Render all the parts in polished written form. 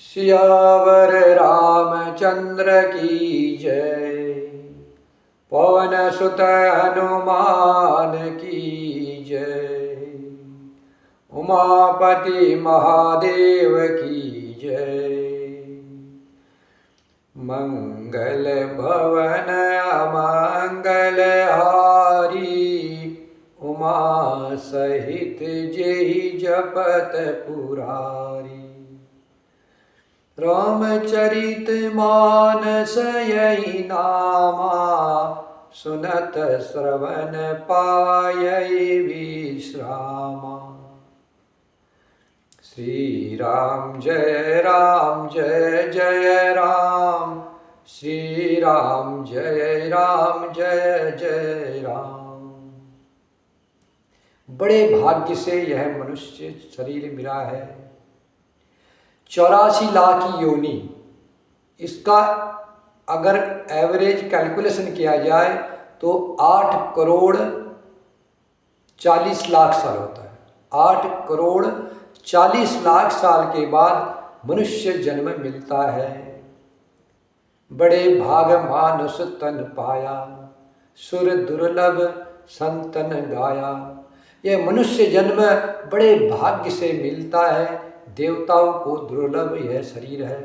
सियावर रामचंद्र की जय। पवन सुत हनुमान की जय। उमापति महादेव की जय। मंगल भवन अमंगल हारी। उमा सहित जेहि जपत पुरारी। रामचरित मानस यही नामा। सुनत श्रवण पायै विश्रामा। श्री राम जय जय राम। श्री राम जय जय राम। बड़े भाग्य से यह मनुष्य शरीर मिला है। 84 लाख की योनि, इसका अगर एवरेज कैलकुलेशन किया जाए तो 8 करोड़ 40 लाख साल होता है। 8 करोड़ 40 लाख साल के बाद मनुष्य जन्म मिलता है। बड़े भाग मानुष तन पाया। सुर दुर्लभ संतन गाया। यह मनुष्य जन्म बड़े भाग्य से मिलता है। देवताओं को दुर्लभ यह शरीर है।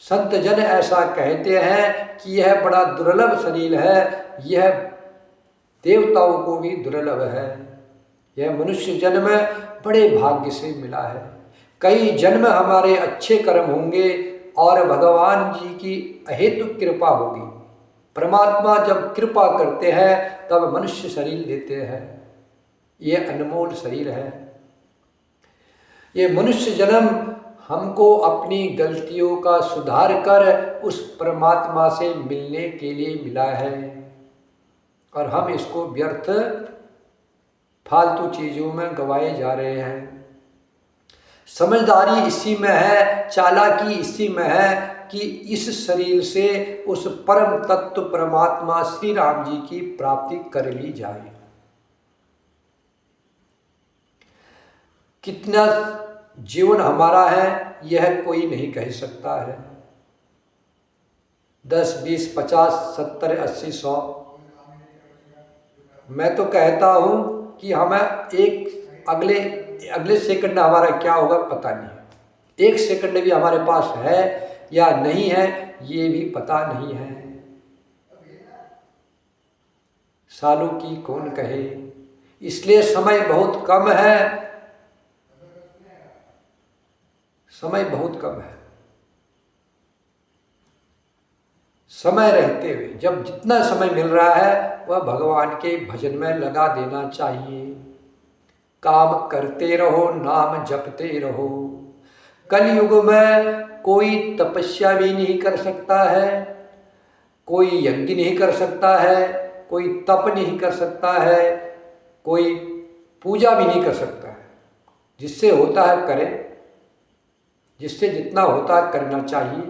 संत जन ऐसा कहते हैं कि यह बड़ा दुर्लभ शरीर है। यह देवताओं को भी दुर्लभ है। यह मनुष्य जन्म बड़े भाग्य से मिला है। कई जन्म हमारे अच्छे कर्म होंगे और भगवान जी की अहेतु कृपा होगी। परमात्मा जब कृपा करते हैं तब मनुष्य शरीर देते हैं। यह अनमोल शरीर है। ये मनुष्य जन्म हमको अपनी गलतियों का सुधार कर उस परमात्मा से मिलने के लिए मिला है और हम इसको व्यर्थ फालतू चीज़ों में गवाए जा रहे हैं। समझदारी इसी में है, चालाकी इसी में है कि इस शरीर से उस परम तत्व परमात्मा श्री राम जी की प्राप्ति कर ली जाए। कितना जीवन हमारा है यह कोई नहीं कह सकता है। 10, 20, 50, 70, 80, 100। मैं तो कहता हूँ कि हमें एक अगले सेकंड हमारा क्या होगा पता नहीं है। 1 सेकंड भी हमारे पास है या नहीं है ये भी पता नहीं है। सालों की कौन कहे, इसलिए समय बहुत कम है। समय बहुत कम है। समय रहते हुए जब जितना समय मिल रहा है वह भगवान के भजन में लगा देना चाहिए। काम करते रहो, नाम जपते रहो। कलयुग में कोई तपस्या भी नहीं कर सकता है, कोई यज्ञ नहीं कर सकता है, कोई तप नहीं कर सकता है, कोई पूजा भी नहीं कर सकता है। जिससे होता है करे, जिससे जितना होता है करना चाहिए।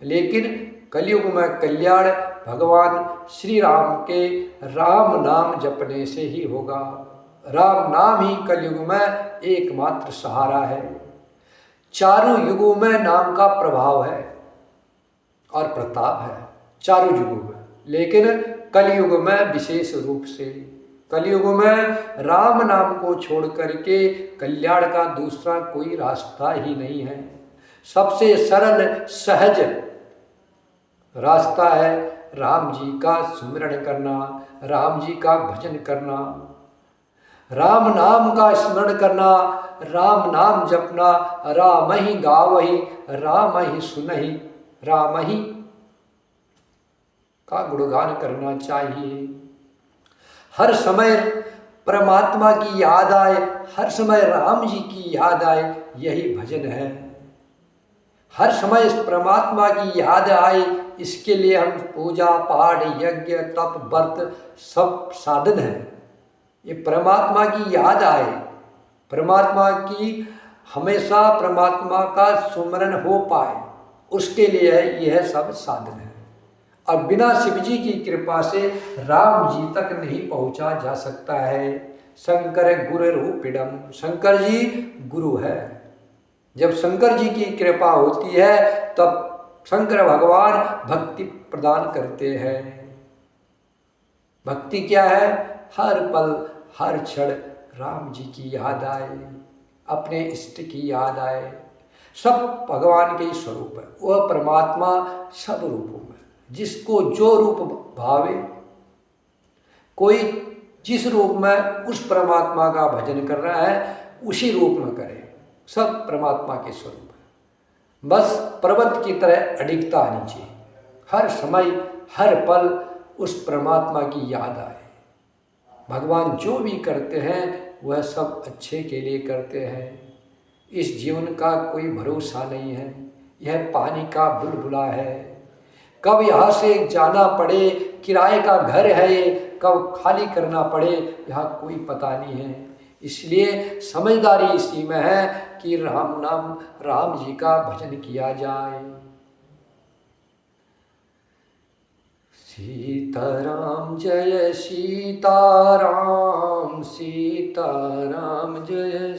लेकिन कलयुग में कल्याण भगवान श्री राम के राम नाम जपने से ही होगा। राम नाम ही कलयुग में एकमात्र सहारा है। चारों युगों में नाम का प्रभाव है और प्रताप है, चारों युगों में। लेकिन कलयुग में विशेष रूप से, कलयुग में राम नाम को छोड़ करके कल्याण का दूसरा कोई रास्ता ही नहीं है। सबसे सरल सहज रास्ता है राम जी का सुमिरन करना, राम जी का भजन करना, राम नाम का स्मरण करना, राम नाम जपना। राम ही गावही, राम ही सुनहि, राम ही का गुणगान करना चाहिए। हर समय परमात्मा की याद आए, हर समय राम जी की याद आए, यही भजन है। हर समय इस परमात्मा की याद आए, इसके लिए हम पूजा पाठ यज्ञ तप व्रत सब साधन है। ये परमात्मा की याद आए, परमात्मा की हमेशा परमात्मा का सुमरन हो पाए, उसके लिए यह सब साधन है। और बिना शिव जी की कृपा से राम जी तक नहीं पहुंचा जा सकता है। शंकर गुरु रूपिडम, शंकर जी गुरु है। जब शंकर जी की कृपा होती है तब शंकर भगवान भक्ति प्रदान करते हैं। भक्ति क्या है? हर पल हर क्षण राम जी की याद आए, अपने इष्ट की याद आए। सब भगवान के ही स्वरूप है, वह परमात्मा सब रूपों में, जिसको जो रूप भावे, कोई जिस रूप में उस परमात्मा का भजन कर रहा है उसी रूप में करे। सब परमात्मा के स्वरूप है। बस पर्वत की तरह अडिगता आनी चाहिए, हर समय हर पल उस परमात्मा की याद आए। भगवान जो भी करते हैं वह सब अच्छे के लिए करते हैं। इस जीवन का कोई भरोसा नहीं है, यह पानी का बुलबुला है। कब यहाँ से जाना पड़े, किराए का घर है ये, कब खाली करना पड़े यहाँ कोई पता नहीं है। इसलिए समझदारी इसी में है कि राम नाम, राम जी का भजन किया जाए। सीताराम जय सीताराम, सीताराम जय